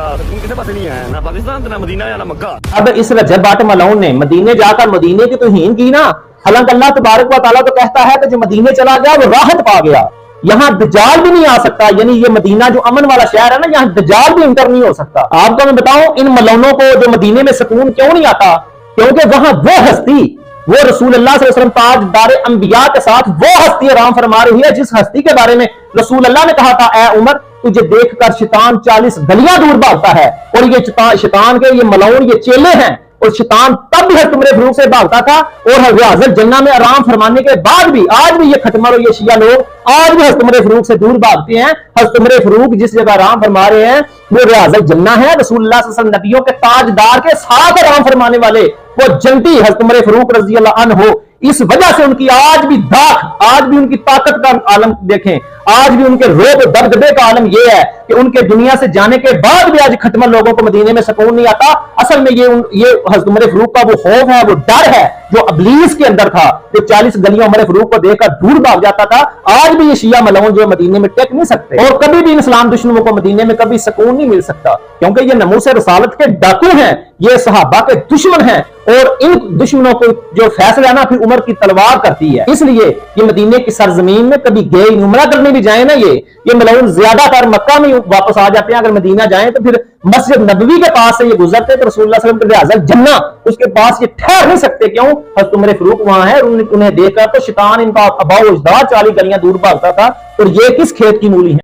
سکون کسی پاس نہیں ہے، نہ پاکستان نہ مدینہ یا نہ مکہ۔ اب اس رجب بٹ ملعون نے مدینے جا کر مدینے کی توہین کی نا، حالانکہ اللہ تبارک و تعالیٰ تو کہتا ہے کہ جو مدینے چلا گیا وہ راحت پا گیا، یہاں دجال بھی نہیں آ سکتا، یعنی یہ مدینہ جو امن والا شہر ہے نا، یہاں دجال بھی انٹر نہیں ہو سکتا۔ آپ کو میں بتاؤں ان ملعونوں کو جو مدینے میں سکون کیوں نہیں آتا، کیونکہ وہاں وہ ہستی، وہ رسول اللہ صلی اللہ علیہ وسلم تاج دار انبیاء کے ساتھ وہ ہستی آرام فرما رہی ہے جس ہستی کے بارے میں رسول اللہ نے کہا تھا اے عمر تجھے دیکھ کر شیطان 40 گلیاں دور بھاگتا ہے، اور یہ شیطان کے یہ ملعون یہ چیلے ہیں، اور شیطان تب بھی حضرت عمر فاروق سے بھاگتا تھا، اور حضرت جنہ میں آرام فرمانے کے بعد بھی آج بھی یہ کھٹمل اور یہ شیعہ لوگ آج بھی حضرت عمر فاروق سے دور بھاگتے ہیں۔ حضرت عمر فاروق جس جگہ آرام فرما رہے ہیں وہ ریاض الجنہ ہے، رسول اللہ صلی اللہ علیہ وسلم نبیوں کے تاجدار کے ساتھ آرام فرمانے والے وہ جنتی حضرت عمر فاروق رضی اللہ عنہ ہو۔ اس وجہ سے ان کی آج بھی داغ، آج بھی ان کی طاقت کا عالم دیکھیں، آج بھی ان کے روب دبدبے کا عالم یہ ہے کہ ان کے دنیا سے جانے کے بعد بھی آج کھٹمل لوگوں کو مدینے میں سکون نہیں آتا۔ اصل میں یہ حضرت عمر فاروق کا وہ خوف ہے، وہ ڈر ہے جو ابلیس کے اندر تھا، جو 40 گلیوں عمر فاروق کو دیکھ کر دور بھاگ جاتا تھا۔ آج بھی یہ شیعہ ملعون جو مدینے میں ٹک نہیں سکتے، اور کبھی بھی اسلام دشمنوں کو مدینے میں کبھی سکون نہیں مل سکتا، کیونکہ یہ ناموس رسالت کے ڈاکو ہیں، یہ صحابہ کے دشمن ہیں، اور ان دشمنوں کو جو فیصلہ ہے نا پھر عمر کی تلوار کرتی ہے۔ اس لیے یہ مدینے کی سرزمین میں کبھی گئے عمرہ کرنے بھی جائیں نا، یہ ملعون زیادہ تر مکہ میں واپس آ جاتے ہیں، اگر مدینہ جائیں تو پھر مسجد نبوی کے پاس سے یہ گزرتے تو رسول اللہ صلی اللہ علیہ وسلم کے ریاض الجنہ اس کے پاس یہ ٹھہر نہیں سکتے، کیوں؟ حضرت عمر فاروق وہاں ہے، انہیں دیکھ کر تو شیطان ان کا ابا و اجداد 40 گلیاں دور بھاگتا تھا، اور یہ کس کھیت کی مولی ہے۔